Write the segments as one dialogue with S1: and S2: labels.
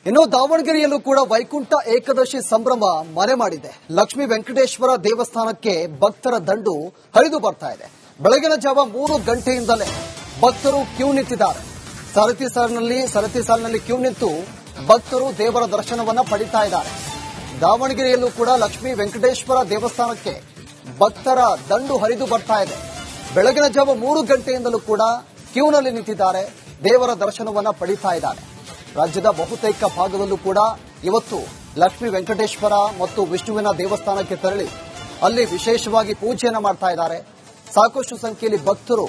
S1: ಇನ್ನು ದಾವಣಗೆರೆಯಲ್ಲೂ ಕೂಡ ವೈಕುಂಠ ಏಕಾದಶಿ ಸಂಭ್ರಮ ಮನೆ ಮಾಡಿದೆ. ಲಕ್ಷ್ಮೀ ವೆಂಕಟೇಶ್ವರ ದೇವಸ್ಥಾನಕ್ಕೆ ಭಕ್ತರ ದಂಡು ಹರಿದು ಬರ್ತಾ ಇದೆ. ಬೆಳಗಿನ ಜಾವ 3 ಗಂಟೆಯಿಂದಲೇ ಭಕ್ತರು ಕ್ಯೂ ನಿಂತಿದ್ದಾರೆ. ಸರತಿ ಸಾಲಿನಲ್ಲಿ ಕ್ಯೂ ನಿಂತು ಭಕ್ತರು ದೇವರ ದರ್ಶನವನ್ನ ಪಡಿತಾ ಇದ್ದಾರೆ. ದಾವಣಗೆರೆಯಲ್ಲೂ ಕೂಡ ಲಕ್ಷ್ಮೀ ವೆಂಕಟೇಶ್ವರ ದೇವಸ್ಥಾನಕ್ಕೆ ಭಕ್ತರ ದಂಡು ಹರಿದು ಬರ್ತಾ ಇದೆ. ಬೆಳಗಿನ ಜಾವ 3 ಗಂಟೆಯಿಂದಲೂ ಕೂಡ ಕ್ಯೂನಲ್ಲಿ ನಿಂತಿದ್ದಾರೆ, ದೇವರ ದರ್ಶನವನ್ನ ಪಡಿತಾ ಇದ್ದಾರೆ. ರಾಜ್ಯದ ಬಹುತೇಕ ಭಾಗದಲ್ಲೂ ಕೂಡ ಇವತ್ತು ಲಕ್ಷ್ಮೀ ವೆಂಕಟೇಶ್ವರ ಮತ್ತು ವಿಷ್ಣುವಿನ ದೇವಸ್ಥಾನಕ್ಕೆ ತೆರಳಿ ಅಲ್ಲಿ ವಿಶೇಷವಾಗಿ ಪೂಜೆಯನ್ನು ಮಾಡ್ತಾ ಇದ್ದಾರೆ. ಸಾಕಷ್ಟು ಸಂಖ್ಯೆಯಲ್ಲಿ ಭಕ್ತರು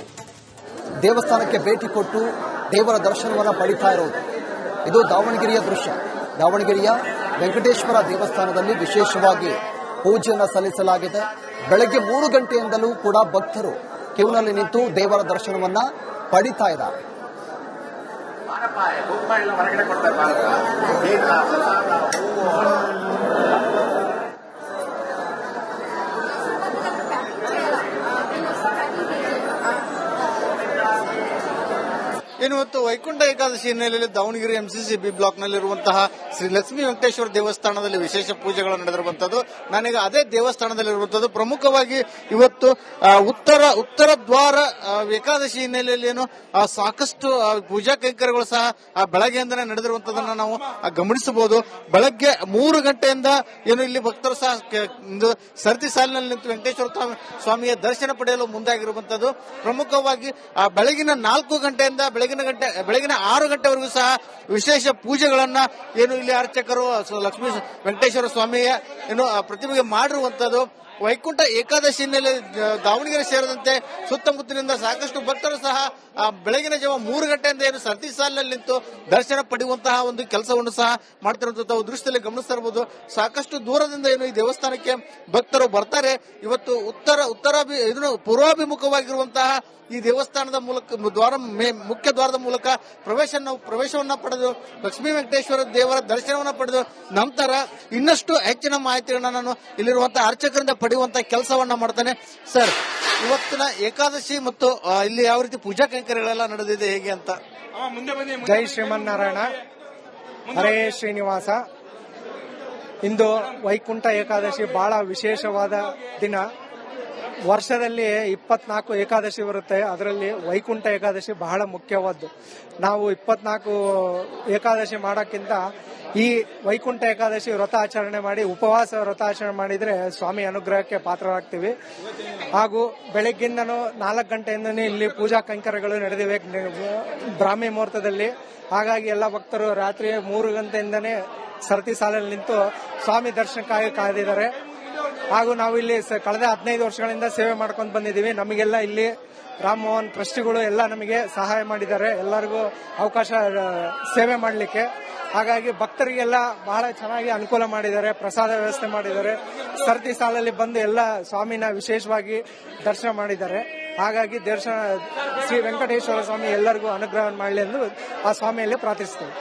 S1: ದೇವಸ್ಥಾನಕ್ಕೆ ಭೇಟಿ ಕೊಟ್ಟು ದೇವರ ದರ್ಶನವನ್ನ ಪಡಿತಾ ಇರೋದು ಇದು ದಾವಣಗೆರೆಯ ದೃಶ್ಯ. ದಾವಣಗೆರೆಯ ವೆಂಕಟೇಶ್ವರ ದೇವಸ್ಥಾನದಲ್ಲಿ ವಿಶೇಷವಾಗಿ ಪೂಜೆಯನ್ನು ಸಲ್ಲಿಸಲಾಗಿದೆ. ಬೆಳಗ್ಗೆ 3 ಗಂಟೆಯಿಂದಲೂ ಕೂಡ ಭಕ್ತರು ಕ್ಯೂನಲ್ಲಿ ನಿಂತು ದೇವರ ದರ್ಶನವನ್ನ ಪಡಿತಾ ಇದ್ದಾರೆ.
S2: ಇವತ್ತು ವೈಕುಂಠ ಏಕಾದಶಿ ಹಿನ್ನೆಲೆಯಲ್ಲಿ ದಾವಣಗೆರೆ ಎಂಸಿಸಿಬಿ ಬ್ಲಾಕ್ನಲ್ಲಿರುವಂತಹ ಶ್ರೀ ಲಕ್ಷ್ಮೀ ವೆಂಕಟೇಶ್ವರ ದೇವಸ್ಥಾನದಲ್ಲಿ ವಿಶೇಷ ಪೂಜೆಗಳು ನಡೆದಿರುವಂತದ್ದು. ನಾನೀಗ ಅದೇ ದೇವಸ್ಥಾನದಲ್ಲಿರುವಂತದ್ದು. ಪ್ರಮುಖವಾಗಿ ಇವತ್ತು ಉತ್ತರ ದ್ವಾರ ಏಕಾದಶಿ ಹಿನ್ನೆಲೆಯಲ್ಲಿ ಸಾಕಷ್ಟು ಪೂಜಾ ಕೈಂಕರ್ಯಗಳು ಸಹ ಬೆಳಗ್ಗೆಯಿಂದನೇ ನಡೆದಿರುವಂತದನ್ನ ನಾವು ಗಮನಿಸಬಹುದು. ಬೆಳಗ್ಗೆ 3 ಗಂಟೆಯಿಂದ ಇಲ್ಲಿ ಭಕ್ತರು ಸಹ ಸರತಿ ಸಾಲಿನಲ್ಲಿ ನಿಂತು ವೆಂಕಟೇಶ್ವರ ಸ್ವಾಮಿಯ ದರ್ಶನ ಪಡೆಯಲು ಮುಂದಾಗಿರುವಂತದ್ದು. ಪ್ರಮುಖವಾಗಿ ಬೆಳಗಿನ 4 ಗಂಟೆಯಿಂದ ಬೆಳಗಿನ 6 ಗಂಟೆವರೆಗೂ ಸಹ ವಿಶೇಷ ಪೂಜೆಗಳನ್ನ ಇಲ್ಲಿ ಅರ್ಚಕರು ಲಕ್ಷ್ಮೀ ವೆಂಕಟೇಶ್ವರ ಸ್ವಾಮಿಯ ಪ್ರತಿಮೆಗೆ ಮಾಡಿರುವಂತದ್ದು. ವೈಕುಂಠ ಏಕಾದಶಿ ಹಿನ್ನೆಲೆ ದಾವಣಗೆರೆ ಸೇರಿದಂತೆ ಸುತ್ತಮುತ್ತಲಿನಿಂದ ಸಾಕಷ್ಟು ಭಕ್ತರು ಸಹ ಬೆಳಗಿನ ಜಾವ 3 ಗಂಟೆಯಿಂದ ಸರತಿ ಸಾಲಿನಲ್ಲಿ ನಿಂತು ದರ್ಶನ ಪಡೆಯುವಂತಹ ಒಂದು ಕೆಲಸವನ್ನು ಸಹ ಮಾಡ್ತಿರುವಂತಹ ದೃಶ್ಯದಲ್ಲಿ ಗಮನಿಸ್ತಾ ಇರಬಹುದು. ಸಾಕಷ್ಟು ದೂರದಿಂದ ಈ ದೇವಸ್ಥಾನಕ್ಕೆ ಭಕ್ತರು ಬರ್ತಾರೆ. ಇವತ್ತು ಪೂರ್ವಾಭಿಮುಖವಾಗಿರುವಂತಹ ಈ ದೇವಸ್ಥಾನದ ಮೂಲಕ ಮುಖ್ಯ ದ್ವಾರದ ಮೂಲಕ ಪ್ರವೇಶವನ್ನ ಪಡೆದು ಲಕ್ಷ್ಮೀ ವೆಂಕಟೇಶ್ವರ ದೇವರ ದರ್ಶನವನ್ನ ಪಡೆದು ನಂತರ ಇನ್ನಷ್ಟು ಹೆಚ್ಚಿನ ಮಾಹಿತಿಗಳನ್ನ ನಾನು ಇಲ್ಲಿರುವಂತಹ ಅರ್ಚಕರಿಂದ ಪಡೆಯುವಂತಹ ಕೆಲಸವನ್ನ ಮಾಡ್ತಾನೆ. ಸರ್, ಇವತ್ತಿನ ಏಕಾದಶಿ ಮತ್ತು ಇಲ್ಲಿ ಯಾವ ರೀತಿ ಪೂಜಾ ಕೈಂಕರ್ಯಗಳೆಲ್ಲ ನಡೆದಿದೆ ಹೇಗೆ ಅಂತ?
S3: ಜೈ ಶ್ರೀಮನ್ನಾರಾಯಣ, ಹರೇ ಶ್ರೀನಿವಾಸ. ಇಂದು ವೈಕುಂಠ ಏಕಾದಶಿ ಬಹಳ ವಿಶೇಷವಾದ ದಿನ. ವರ್ಷದಲ್ಲಿ 24 ಏಕಾದಶಿ ಬರುತ್ತೆ, ಅದರಲ್ಲಿ ವೈಕುಂಠ ಏಕಾದಶಿ ಬಹಳ ಮುಖ್ಯವಾದ್ದು. ನಾವು 24 ಏಕಾದಶಿ ಮಾಡೋಕ್ಕಿಂತ ಈ ವೈಕುಂಠ ಏಕಾದಶಿ ವ್ರತ ಆಚರಣೆ ಮಾಡಿ ಉಪವಾಸ ವ್ರತ ಆಚರಣೆ ಮಾಡಿದ್ರೆ ಸ್ವಾಮಿ ಅನುಗ್ರಹಕ್ಕೆ ಪಾತ್ರರಾಗ್ತೀವಿ. ಹಾಗೂ ಬೆಳಗ್ಗಿಂದನೂ 4 ಗಂಟೆಯಿಂದನೇ ಇಲ್ಲಿ ಪೂಜಾ ಕೈಂಕರ್ಯಗಳು ನಡೆದಿವೆ ಬ್ರಾಹ್ಮಿ ಮುಹೂರ್ತದಲ್ಲಿ. ಹಾಗಾಗಿ ಎಲ್ಲ ಭಕ್ತರು ರಾತ್ರಿ 3 ಗಂಟೆಯಿಂದನೇ ಸರತಿ ಸಾಲಲ್ಲಿ ನಿಂತು ಸ್ವಾಮಿ ದರ್ಶನಕ್ಕಾಗಿ ಕಾದಿದ್ದಾರೆ. ಹಾಗೂ ನಾವು ಇಲ್ಲಿ ಕಳೆದ 15 ವರ್ಷಗಳಿಂದ ಸೇವೆ ಮಾಡ್ಕೊಂಡು ಬಂದಿದ್ದೀವಿ. ನಮಗೆಲ್ಲ ಇಲ್ಲಿ ರಾಮಮೋಹನ್ ಟ್ರಸ್ಟಿಗಳು ಎಲ್ಲ ನಮಗೆ ಸಹಾಯ ಮಾಡಿದ್ದಾರೆ, ಎಲ್ಲರಿಗೂ ಅವಕಾಶ ಸೇವೆ ಮಾಡಲಿಕ್ಕೆ. ಹಾಗಾಗಿ ಭಕ್ತರಿಗೆಲ್ಲ ಬಹಳ ಚೆನ್ನಾಗಿ ಅನುಕೂಲ ಮಾಡಿದ್ದಾರೆ, ಪ್ರಸಾದ ವ್ಯವಸ್ಥೆ ಮಾಡಿದ್ದಾರೆ. ಸರತಿ ಸಾಲಲ್ಲಿ ಬಂದು ಎಲ್ಲ ಸ್ವಾಮಿನ ವಿಶೇಷವಾಗಿ ದರ್ಶನ ಮಾಡಿದ್ದಾರೆ. ಹಾಗಾಗಿ ಶ್ರೀ ವೆಂಕಟೇಶ್ವರ ಸ್ವಾಮಿ ಎಲ್ಲರಿಗೂ ಅನುಗ್ರಹ ಮಾಡಲಿ ಎಂದು ಆ ಸ್ವಾಮಿಯಲ್ಲಿ ಪ್ರಾರ್ಥಿಸ್ತೇವೆ.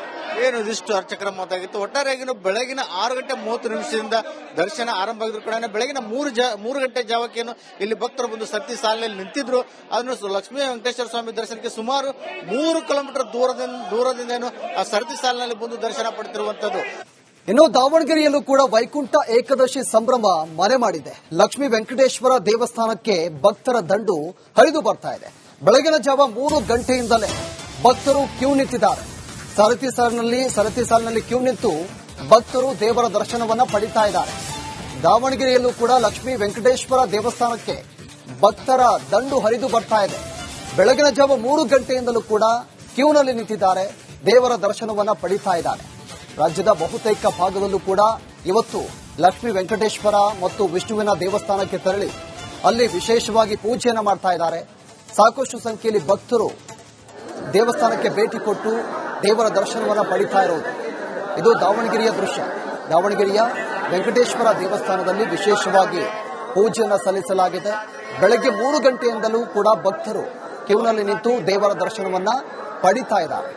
S2: ಇದಿಷ್ಟು ಅರ್ಚಕರ ಮಾತಾಗಿತ್ತು. ಒಟ್ಟಾರೆಯಾಗಿ ಬೆಳಗಿನ 6:30 ದರ್ಶನ ಆರಂಭ ಆಗಿದ್ರು ಕೂಡ ಬೆಳಗಿನ 3 ಗಂಟೆ ಜಾವಕ್ಕೆ ಇಲ್ಲಿ ಭಕ್ತರು ಬಂದು ಸರತಿ ಸಾಲಿನಲ್ಲಿ ನಿಂತಿದ್ರು. ಅದನ್ನು ಲಕ್ಷ್ಮೀ ವೆಂಕಟೇಶ್ವರ ಸ್ವಾಮಿ ದರ್ಶನಕ್ಕೆ ಸುಮಾರು 3 ಕಿಲೋಮೀಟರ್ ದೂರದಿಂದ ಆ ಸರತಿ ಸಾಲಿನಲ್ಲಿ ಬಂದು ದರ್ಶನ ಪಡೆದಿರುವಂತದ್ದು.
S1: ಇನ್ನು ದಾವಣಗೆರೆಯಲ್ಲೂ ಕೂಡ ವೈಕುಂಠ ಏಕಾದಶಿ ಸಂಭ್ರಮ ಮನೆ ಮಾಡಿದೆ. ಲಕ್ಷ್ಮೀ ವೆಂಕಟೇಶ್ವರ ದೇವಸ್ಥಾನಕ್ಕೆ ಭಕ್ತರ ದಂಡು ಹರಿದು ಬರ್ತಾ ಇದೆ. ಬೆಳಗಿನ ಜಾವ 3 ಗಂಟೆಯಿಂದಲೇ ಭಕ್ತರು ಕ್ಯೂ ನಿಂತಿದ್ದಾರೆ. ಸರತಿ ಸಾಲಿನಲ್ಲಿ ಕ್ಯೂ ನಿಂತು ಭಕ್ತರು ದೇವರ ದರ್ಶನವನ್ನ ಪಡಿತಾ ಇದ್ದಾರೆ. ದಾವಣಗೆರೆಯಲ್ಲೂ ಕೂಡ ಲಕ್ಷ್ಮೀ ವೆಂಕಟೇಶ್ವರ ದೇವಸ್ಥಾನಕ್ಕೆ ಭಕ್ತರ ದಂಡು ಹರಿದು ಬರ್ತಾ ಇದೆ. ಬೆಳಗಿನ ಜಾವ 3 ಗಂಟೆಯಿಂದಲೂ ಕೂಡ ಕ್ಯೂನಲ್ಲಿ ನಿಂತಿದ್ದಾರೆ, ದೇವರ ದರ್ಶನವನ್ನ ಪಡಿತಾ ಇದ್ದಾರೆ. ರಾಜ್ಯದ ಬಹುತೇಕ ಭಾಗದಲ್ಲೂ ಕೂಡ ಇವತ್ತು ಲಕ್ಷ್ಮೀ ವೆಂಕಟೇಶ್ವರ ಮತ್ತು ವಿಷ್ಣುವಿನ ದೇವಸ್ಥಾನಕ್ಕೆ ತೆರಳಿ ಅಲ್ಲಿ ವಿಶೇಷವಾಗಿ ಪೂಜೆಯನ್ನು ಮಾಡ್ತಾ ಇದ್ದಾರೆ. ಸಾಕಷ್ಟು ಸಂಖ್ಯೆಯಲ್ಲಿ ಭಕ್ತರು ದೇವಸ್ಥಾನಕ್ಕೆ ಭೇಟಿ ಕೊಟ್ಟು ದೇವರ ದರ್ಶನವನ್ನ ಪಡಿತಾ ಇರೋದು ಇದು ದಾವಣಗೆರೆಯ ದೃಶ್ಯ. ದಾವಣಗೆರೆಯ ವೆಂಕಟೇಶ್ವರ ದೇವಸ್ಥಾನದಲ್ಲಿ ವಿಶೇಷವಾಗಿ ಪೂಜೆಯನ್ನು ಸಲ್ಲಿಸಲಾಗಿದೆ. ಬೆಳಗ್ಗೆ 3 ಗಂಟೆಯಿಂದಲೂ ಕೂಡ ಭಕ್ತರು ಕ್ಯೂನಲ್ಲಿ ನಿಂತು ದೇವರ ದರ್ಶನವನ್ನ ಪಡಿತಾ ಇದ್ದಾರೆ.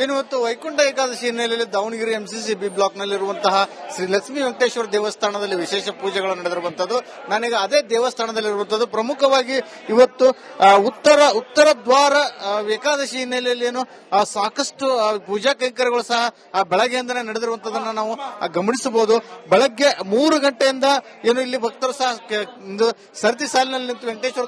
S2: ಇವತ್ತು ವೈಕುಂಠ ಏಕಾದಶಿ ಹಿನ್ನೆಲೆಯಲ್ಲಿ ದಾವಣಗೆರೆ ಎಂಸಿಸಿ ಬಿ ಬ್ಲಾಕ್ ನಲ್ಲಿರುವಂತಹ ಶ್ರೀ ಲಕ್ಷ್ಮೀ ವೆಂಕಟೇಶ್ವರ ದೇವಸ್ಥಾನದಲ್ಲಿ ವಿಶೇಷ ಪೂಜೆಗಳು ನಡೆದಿರುವಂತದ್ದು. ನಾನೀಗ ಅದೇ ದೇವಸ್ಥಾನದಲ್ಲಿರುವಂತದ್ದು. ಪ್ರಮುಖವಾಗಿ ಇವತ್ತು ಉತ್ತರ ದ್ವಾರ ಏಕಾದಶಿ ಹಿನ್ನೆಲೆಯಲ್ಲಿ ಏನು ಸಾಕಷ್ಟು ಪೂಜಾ ಕೈಂಕರ್ಯಗಳು ಸಹ ಬೆಳಗ್ಗೆಯಿಂದನೇ ನಡೆದಿರುವಂತದನ್ನ ನಾವು ಗಮನಿಸಬಹುದು. ಬೆಳಗ್ಗೆ 3 ಗಂಟೆಯಿಂದ ಏನು ಇಲ್ಲಿ ಭಕ್ತರು ಸಹ ಸರತಿ ಸಾಲಿನಲ್ಲಿ ನಿಂತು ವೆಂಕಟೇಶ್ವರ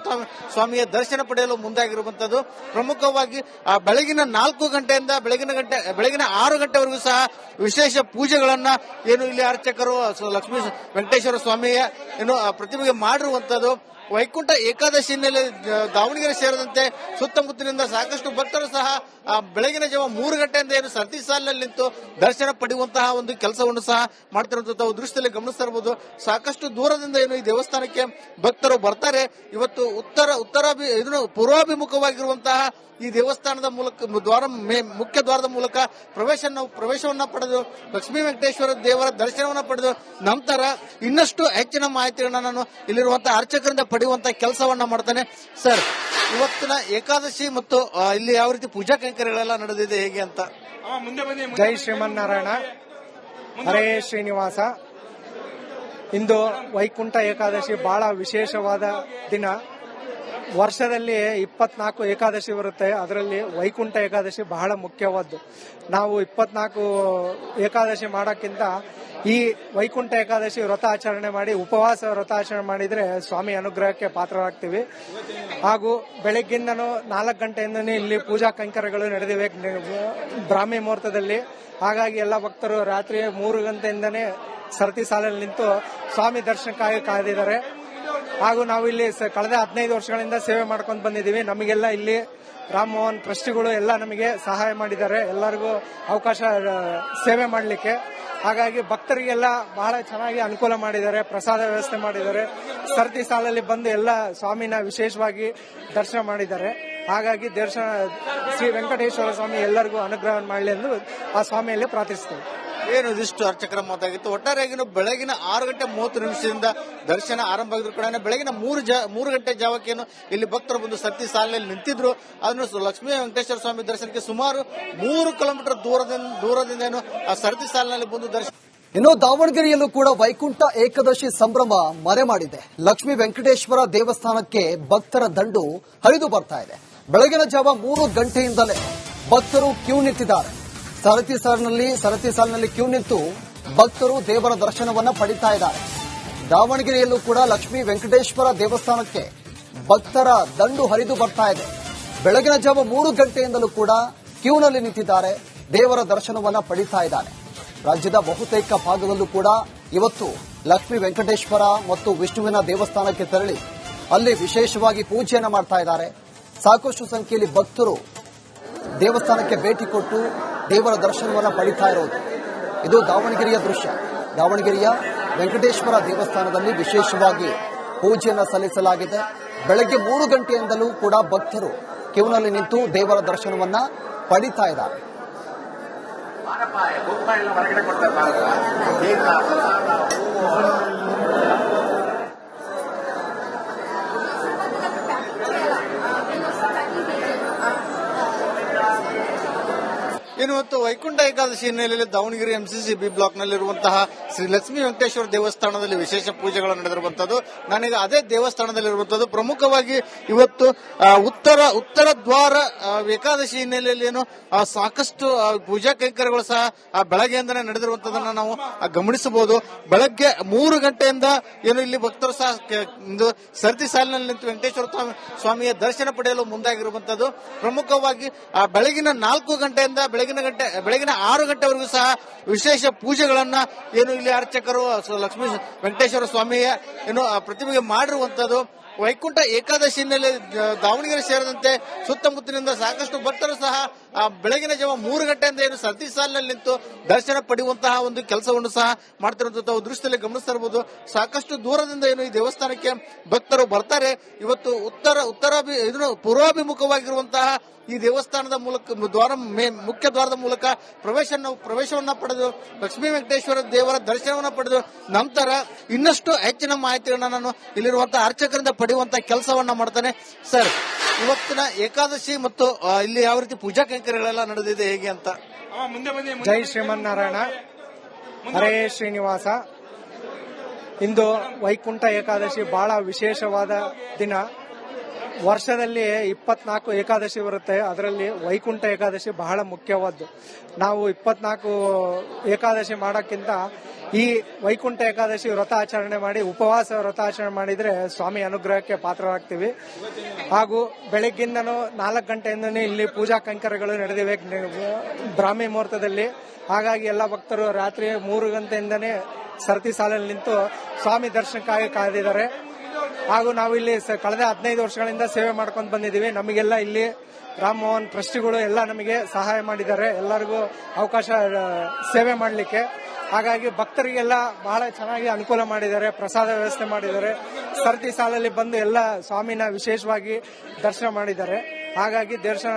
S2: ಸ್ವಾಮಿಯ ದರ್ಶನ ಪಡೆಯಲು ಮುಂದಾಗಿರುವಂತದ್ದು. ಪ್ರಮುಖವಾಗಿ ಬೆಳಗಿನ 4 ಗಂಟೆಯಿಂದ ಬೆಳಗಿನ 6 ಗಂಟೆವರೆಗೂ ಸಹ ವಿಶೇಷ ಪೂಜೆಗಳನ್ನ ಏನು ಇಲ್ಲಿ ಅರ್ಚಕರು ಲಕ್ಷ್ಮೀ ವೆಂಕಟೇಶ್ವರ ಸ್ವಾಮಿಯ ಏನು ಪ್ರತಿಮೆಗೆ ಮಾಡಿರುವಂತದ್ದು. ವೈಕುಂಠ ಏಕಾದಶಿ ಹಿನ್ನೆಲೆ ದಾವಣಗೆರೆ ಸೇರಿದಂತೆ ಸುತ್ತಮುತ್ತಲಿನಿಂದ ಸಾಕಷ್ಟು ಭಕ್ತರು ಸಹ ಬೆಳಗಿನ ಜಾವ 3 ಗಂಟೆಯಿಂದ ಏನು ಸರತಿ ಸಾಲಿನಲ್ಲಿ ನಿಂತು ದರ್ಶನ ಪಡೆಯುವಂತಹ ಒಂದು ಕೆಲಸವನ್ನು ಸಹ ಮಾಡ್ತಿರುವಂತಹ ದೃಶ್ಯದಲ್ಲಿ ಗಮನಿಸ್ತಾ ಇರಬಹುದು. ಸಾಕಷ್ಟು ದೂರದಿಂದ ಏನು ಈ ದೇವಸ್ಥಾನಕ್ಕೆ ಭಕ್ತರು ಬರ್ತಾರೆ. ಇವತ್ತು ಪೂರ್ವಾಭಿಮುಖವಾಗಿರುವಂತಹ ಈ ದೇವಸ್ಥಾನದ ಮೂಲಕ ಮುಖ್ಯ ದ್ವಾರದ ಮೂಲಕ ಪ್ರವೇಶವನ್ನ ಪಡೆದು ಲಕ್ಷ್ಮೀ ವೆಂಕಟೇಶ್ವರ ದೇವರ ದರ್ಶನವನ್ನ ಪಡೆದು ನಂತರ ಇನ್ನಷ್ಟು ಹೆಚ್ಚಿನ ಮಾಹಿತಿಗಳನ್ನ ನಾನು ಇಲ್ಲಿರುವಂತಹ ಅರ್ಚಕರಿಂದ ಪಡೆಯುವಂತಹ ಕೆಲಸವನ್ನ ಮಾಡ್ತಾನೆ. ಸರ್, ಇವತ್ತಿನ ಏಕಾದಶಿ ಮತ್ತು ಇಲ್ಲಿ ಯಾವ ರೀತಿ ಪೂಜಾ ಕೈಂಕರ್ಯಗಳೆಲ್ಲ ನಡೆದಿದೆ ಹೇಗೆ ಅಂತ?
S3: ಜೈ ಶ್ರೀಮನ್ನಾರಾಯಣ, ಹರೇ ಶ್ರೀನಿವಾಸ. ಇಂದು ವೈಕುಂಠ ಏಕಾದಶಿ ಬಹಳ ವಿಶೇಷವಾದ ದಿನ. ವರ್ಷದಲ್ಲಿ 24 ಏಕಾದಶಿ ಬರುತ್ತೆ. ಅದರಲ್ಲಿ ವೈಕುಂಠ ಏಕಾದಶಿ ಬಹಳ ಮುಖ್ಯವಾದ್ದು. ನಾವು 24 ಏಕಾದಶಿ ಮಾಡೋಕ್ಕಿಂತ ಈ ವೈಕುಂಠ ಏಕಾದಶಿ ವ್ರತಾಚರಣೆ ಮಾಡಿ ಉಪವಾಸ ವ್ರತಾಚರಣೆ ಮಾಡಿದ್ರೆ ಸ್ವಾಮಿ ಅನುಗ್ರಹಕ್ಕೆ ಪಾತ್ರರಾಗ್ತೀವಿ. ಹಾಗೂ ಬೆಳಗ್ಗಿಂದನೂ 4 ಗಂಟೆಯಿಂದನೇ ಇಲ್ಲಿ ಪೂಜಾ ಕೈಂಕರ್ಯಗಳು ನಡೆದಿವೆ ಬ್ರಾಹ್ಮಿ ಮುಹೂರ್ತದಲ್ಲಿ. ಹಾಗಾಗಿ ಎಲ್ಲ ಭಕ್ತರು ರಾತ್ರಿ 3 ಗಂಟೆಯಿಂದನೇ ಸರತಿ ಸಾಲಲ್ಲಿ ನಿಂತು ಸ್ವಾಮಿ ದರ್ಶನಕ್ಕಾಗಿ ಕಾದಿದ್ದಾರೆ. ಹಾಗೂ ನಾವು ಇಲ್ಲಿ ಕಳೆದ 15 ವರ್ಷಗಳಿಂದ ಸೇವೆ ಮಾಡ್ಕೊಂಡು ಬಂದಿದ್ದೀವಿ. ನಮಗೆಲ್ಲ ಇಲ್ಲಿ ರಾಮಮೋಹನ್ ಟ್ರಸ್ಟಿಗಳು ಎಲ್ಲ ನಮಗೆ ಸಹಾಯ ಮಾಡಿದ್ದಾರೆ, ಎಲ್ಲರಿಗೂ ಅವಕಾಶ ಸೇವೆ ಮಾಡಲಿಕ್ಕೆ. ಹಾಗಾಗಿ ಭಕ್ತರಿಗೆಲ್ಲ ಬಹಳ ಚೆನ್ನಾಗಿ ಅನುಕೂಲ ಮಾಡಿದ್ದಾರೆ, ಪ್ರಸಾದ ವ್ಯವಸ್ಥೆ ಮಾಡಿದ್ದಾರೆ. ಸರತಿ ಸಾಲಲ್ಲಿ ಬಂದು ಎಲ್ಲ ಸ್ವಾಮಿನ ವಿಶೇಷವಾಗಿ ದರ್ಶನ ಮಾಡಿದ್ದಾರೆ. ಹಾಗಾಗಿ ಶ್ರೀ ವೆಂಕಟೇಶ್ವರ ಸ್ವಾಮಿ ಎಲ್ಲರಿಗೂ ಅನುಗ್ರಹ ಮಾಡಲಿ ಎಂದು ಆ ಸ್ವಾಮಿಯಲ್ಲಿ ಪ್ರಾರ್ಥಿಸ್ತೇವೆ.
S2: ಏನು ಇದಿಷ್ಟು ಅರ್ಚಕರ ಮಾತಾಗಿತ್ತು. ಒಟ್ಟಾರೆಯಾಗಿ ಬೆಳಗಿನ 6:30 ದರ್ಶನ ಆರಂಭ ಆಗಿದ್ರು ಕೂಡ ಬೆಳಗಿನ 3 ಗಂಟೆ ಜಾವಕ್ಕೆ ಏನು ಇಲ್ಲಿ ಭಕ್ತರು ಬಂದು ಸರತಿ ಸಾಲಿನಲ್ಲಿ ನಿಂತಿದ್ರು. ಅದನ್ನು ಲಕ್ಷ್ಮೀ ವೆಂಕಟೇಶ್ವರ ಸ್ವಾಮಿ ದರ್ಶನಕ್ಕೆ ಸುಮಾರು 3 ಕಿಲೋಮೀಟರ್ ದೂರದಿಂದ ಏನು ಆ ಸರತಿ ಸಾಲಿನಲ್ಲಿ ಬಂದು ದರ್ಶನ.
S1: ಇನ್ನು ದಾವಣಗೆರೆಯಲ್ಲೂ ಕೂಡ ವೈಕುಂಠ ಏಕಾದಶಿ ಸಂಭ್ರಮ ಮರೆ ಮಾಡಿದೆ. ಲಕ್ಷ್ಮೀ ವೆಂಕಟೇಶ್ವರ ದೇವಸ್ಥಾನಕ್ಕೆ ಭಕ್ತರ ದಂಡು ಹರಿದು ಬರ್ತಾ ಇದೆ. ಬೆಳಗಿನ ಜಾವ 3 ಗಂಟೆಯಿಂದಲೇ ಭಕ್ತರು ಕ್ಯೂ ನಿಂತಿದ್ದಾರೆ. ಸರತಿ ಸಾಲಿನಲ್ಲಿ ಕ್ಯೂ ನಿಂತು ಭಕ್ತರು ದೇವರ ದರ್ಶನವನ್ನ ಪಡಿತಾ ಇದ್ದಾರೆ. ದಾವಣಗೆರೆಯಲ್ಲೂ ಕೂಡ ಲಕ್ಷ್ಮೀ ವೆಂಕಟೇಶ್ವರ ದೇವಸ್ಥಾನಕ್ಕೆ ಭಕ್ತರ ದಂಡು ಹರಿದು ಬರ್ತಾ ಇದೆ. ಬೆಳಗಿನ ಜಾವ 3 ಗಂಟೆಯಿಂದಲೂ ಕೂಡ ಕ್ಯೂನಲ್ಲಿ ನಿಂತಿದ್ದಾರೆ, ದೇವರ ದರ್ಶನವನ್ನ ಪಡಿತಾ ಇದ್ದಾರೆ. ರಾಜ್ಯದ ಬಹುತೇಕ ಭಾಗದಲ್ಲೂ ಕೂಡ ಇವತ್ತು ಲಕ್ಷ್ಮೀ ವೆಂಕಟೇಶ್ವರ ಮತ್ತು ವಿಷ್ಣುವಿನ ದೇವಸ್ಥಾನಕ್ಕೆ ತೆರಳಿ ಅಲ್ಲಿ ವಿಶೇಷವಾಗಿ ಪೂಜೆಯನ್ನ ಮಾಡ್ತಾ ಇದ್ದಾರೆ. ಸಾಕಷ್ಟು ಸಂಖ್ಯೆಯಲ್ಲಿ ಭಕ್ತರು ದೇವಸ್ಥಾನಕ್ಕೆ ಭೇಟಿ ಕೊಟ್ಟು ದೇವರ ದರ್ಶನವನ್ನ ಪಡಿತಾ ಇರೋದು ಇದು ದಾವಣಗೆರೆಯ ದೃಶ್ಯ. ದಾವಣಗೆರೆಯ ವೆಂಕಟೇಶ್ವರ ದೇವಸ್ಥಾನದಲ್ಲಿ ವಿಶೇಷವಾಗಿ ಪೂಜೆಯನ್ನ ಸಲ್ಲಿಸಲಾಗಿದೆ. ಬೆಳಗ್ಗೆ 3 ಗಂಟೆಯಿಂದಲೂ ಕೂಡ ಭಕ್ತರು ಕ್ಯೂನಲ್ಲಿ ನಿಂತು ದೇವರ ದರ್ಶನವನ್ನ ಪಡಿತಾ ಇದ್ದಾರೆ.
S2: ಇವತ್ತು ವೈಕುಂಠ ಏಕಾದಶಿ ಹಿನ್ನೆಲೆಯಲ್ಲಿ ದಾವಣಗೆರೆ ಎಂಸಿಸಿ ಬಿ ಬ್ಲಾಕ್ ನಲ್ಲಿರುವಂತಹ ಶ್ರೀ ಲಕ್ಷ್ಮೀ ವೆಂಕಟೇಶ್ವರ ದೇವಸ್ಥಾನದಲ್ಲಿ ವಿಶೇಷ ಪೂಜೆಗಳು ನಡೆದಿರುವಂತದ್ದು. ನಾನೀಗ ಅದೇ ದೇವಸ್ಥಾನದಲ್ಲಿರುವಂತದ್ದು. ಪ್ರಮುಖವಾಗಿ ಇವತ್ತು ಉತ್ತರ ದ್ವಾರ ಏಕಾದಶಿ ಹಿನ್ನೆಲೆಯಲ್ಲಿ ಏನು ಸಾಕಷ್ಟು ಪೂಜಾ ಕೈಂಕರ್ಯಗಳು ಸಹ ಬೆಳಗ್ಗೆಯಿಂದನೇ ನಡೆದಿರುವಂತದನ್ನ ನಾವು ಗಮನಿಸಬಹುದು. ಬೆಳಗ್ಗೆ 3 ಗಂಟೆಯಿಂದ ಏನು ಇಲ್ಲಿ ಭಕ್ತರು ಸಹ ಸರತಿ ಸಾಲಿನಲ್ಲಿ ನಿಂತು ವೆಂಕಟೇಶ್ವರ ಸ್ವಾಮಿಯ ದರ್ಶನ ಪಡೆಯಲು ಮುಂದಾಗಿರುವಂತದ್ದು. ಪ್ರಮುಖವಾಗಿ ಬೆಳಗಿನ 4 ಗಂಟೆಯಿಂದ ಬೆಳಗಿನ 6 ಗಂಟೆವರೆಗೂ ಸಹ ವಿಶೇಷ ಪೂಜೆಗಳನ್ನ ಏನು ಇಲ್ಲಿ ಅರ್ಚಕರು ಲಕ್ಷ್ಮೀ ವೆಂಕಟೇಶ್ವರ ಸ್ವಾಮಿಯ ಏನು ಪ್ರತಿಮೆಗೆ ಮಾಡಿರುವಂತದ್ದು. ವೈಕುಂಠ ಏಕಾದಶಿ ಹಿನ್ನೆಲೆ ದಾವಣಗೆರೆ ಸೇರಿದಂತೆ ಸುತ್ತಮುತ್ತಲಿನಿಂದ ಸಾಕಷ್ಟು ಭಕ್ತರು ಸಹ ಬೆಳಗಿನ ಜಾವ 3 ಗಂಟೆಯಿಂದ ಏನು ಸರತಿ ಸಾಲಿನಲ್ಲಿ ನಿಂತು ದರ್ಶನ ಪಡೆಯುವಂತಹ ಒಂದು ಕೆಲಸವನ್ನು ಸಹ ಮಾಡ್ತಿರುವಂತಹ ದೃಶ್ಯದಲ್ಲಿ ಗಮನಿಸ್ತಾ ಇರಬಹುದು. ಸಾಕಷ್ಟು ದೂರದಿಂದ ಏನು ಈ ದೇವಸ್ಥಾನಕ್ಕೆ ಭಕ್ತರು ಬರ್ತಾರೆ. ಇವತ್ತು ಪೂರ್ವಾಭಿಮುಖವಾಗಿರುವಂತಹ ಈ ದೇವಸ್ಥಾನದ ಮೂಲಕ ಮುಖ್ಯ ದ್ವಾರದ ಮೂಲಕ ಪ್ರವೇಶವನ್ನ ಪಡೆದು ಲಕ್ಷ್ಮೀ ವೆಂಕಟೇಶ್ವರ ದೇವರ ದರ್ಶನವನ್ನ ಪಡೆದು ನಂತರ ಇನ್ನಷ್ಟು ಹೆಚ್ಚಿನ ಮಾಹಿತಿಗಳನ್ನ ನಾನು ಇಲ್ಲಿರುವಂತಹ ಅರ್ಚಕರಿಂದ ಪಡೆಯುವಂತ ಕೆಲಸವನ್ನ ಮಾಡ್ತಾನೆ. ಸರ್, ಇವತ್ತಿನ ಏಕಾದಶಿ ಮತ್ತು ಇಲ್ಲಿ ಯಾವ ರೀತಿ ಪೂಜಾ ಕೈಂಕರ್ಯಗಳೆಲ್ಲ ನಡೆದಿದೆ ಹೇಗೆ ಅಂತ?
S3: ಜೈ ಶ್ರೀಮನ್ನಾರಾಯಣ, ಹರೇ ಶ್ರೀನಿವಾಸ. ಇಂದು ವೈಕುಂಠ ಏಕಾದಶಿ ಬಹಳ ವಿಶೇಷವಾದ ದಿನ. ವರ್ಷದಲ್ಲಿ 24 ಏಕಾದಶಿ ಬರುತ್ತೆ, ಅದರಲ್ಲಿ ವೈಕುಂಠ ಏಕಾದಶಿ ಬಹಳ ಮುಖ್ಯವಾದ್ದು. ನಾವು 24 ಏಕಾದಶಿ ಮಾಡೋಕ್ಕಿಂತ ಈ ವೈಕುಂಠ ಏಕಾದಶಿ ವ್ರತ ಆಚರಣೆ ಮಾಡಿ, ಉಪವಾಸ ವ್ರತ ಆಚರಣೆ ಮಾಡಿದ್ರೆ ಸ್ವಾಮಿ ಅನುಗ್ರಹಕ್ಕೆ ಪಾತ್ರರಾಗ್ತೀವಿ. ಹಾಗೂ ಬೆಳಗ್ಗಿಂದನೂ 4 ಗಂಟೆಯಿಂದನೇ ಇಲ್ಲಿ ಪೂಜಾ ಕೈಂಕರ್ಯಗಳು ನಡೆದಿವೆ ಬ್ರಾಹ್ಮಿ ಮುಹೂರ್ತದಲ್ಲಿ. ಹಾಗಾಗಿ ಎಲ್ಲ ಭಕ್ತರು ರಾತ್ರಿ 3 ಗಂಟೆಯಿಂದನೇ ಸರತಿ ಸಾಲಲ್ಲಿ ನಿಂತು ಸ್ವಾಮಿ ದರ್ಶನಕ್ಕಾಗಿ ಕಾದಿದ್ದಾರೆ. ಹಾಗೂ ನಾವು ಇಲ್ಲಿ ಕಳೆದ 15 ವರ್ಷಗಳಿಂದ ಸೇವೆ ಮಾಡ್ಕೊಂಡು ಬಂದಿದ್ದೀವಿ. ನಮಗೆಲ್ಲ ಇಲ್ಲಿ ರಾಮ್ ಮೋಹನ್ ಟ್ರಸ್ಟಿಗಳು ಎಲ್ಲ ನಮಗೆ ಸಹಾಯ ಮಾಡಿದ್ದಾರೆ, ಎಲ್ಲರಿಗೂ ಅವಕಾಶ ಸೇವೆ ಮಾಡಲಿಕ್ಕೆ. ಹಾಗಾಗಿ ಭಕ್ತರಿಗೆಲ್ಲ ಬಹಳ ಚೆನ್ನಾಗಿ ಅನುಕೂಲ ಮಾಡಿದ್ದಾರೆ, ಪ್ರಸಾದ ವ್ಯವಸ್ಥೆ ಮಾಡಿದ್ದಾರೆ. ಸರತಿ ಸಾಲಲ್ಲಿ ಬಂದು ಎಲ್ಲ ಸ್ವಾಮಿನ ವಿಶೇಷವಾಗಿ ದರ್ಶನ ಮಾಡಿದ್ದಾರೆ. ಹಾಗಾಗಿ ದರ್ಶನ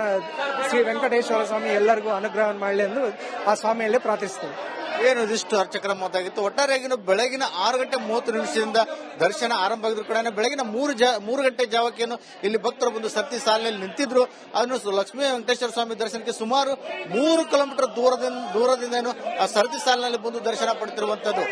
S3: ಶ್ರೀ ವೆಂಕಟೇಶ್ವರ ಸ್ವಾಮಿ ಎಲ್ಲರಿಗೂ ಅನುಗ್ರಹ ಮಾಡಲಿ ಎಂದು ಆ ಸ್ವಾಮಿಯಲ್ಲಿ ಪ್ರಾರ್ಥಿಸ್ತೇವೆ.
S2: ಏನು ಇದಿಷ್ಟು ಅರ್ಚಕರ ಮಾತಾಗಿತ್ತು. ಒಟ್ಟಾರೆಯಾಗಿ ಬೆಳಗಿನ 6:30 ದರ್ಶನ ಆರಂಭ ಆಗಿದ್ರು ಕೂಡ ಬೆಳಗಿನ 3 ಗಂಟೆ ಜಾವಕ್ಕೇನು ಇಲ್ಲಿ ಭಕ್ತರು ಬಂದು ಸರತಿ ಸಾಲಿನಲ್ಲಿ ನಿಂತಿದ್ರು. ಅದನ್ನು ಲಕ್ಷ್ಮೀ ವೆಂಕಟೇಶ್ವರ ಸ್ವಾಮಿ ದರ್ಶನಕ್ಕೆ ಸುಮಾರು 3 ಕಿಲೋಮೀಟರ್ ದೂರದಿಂದ ಆ ಸರತಿ ಸಾಲಿನಲ್ಲಿ ಬಂದು ದರ್ಶನ ಪಡೆದಿರುವಂತದ್ದು.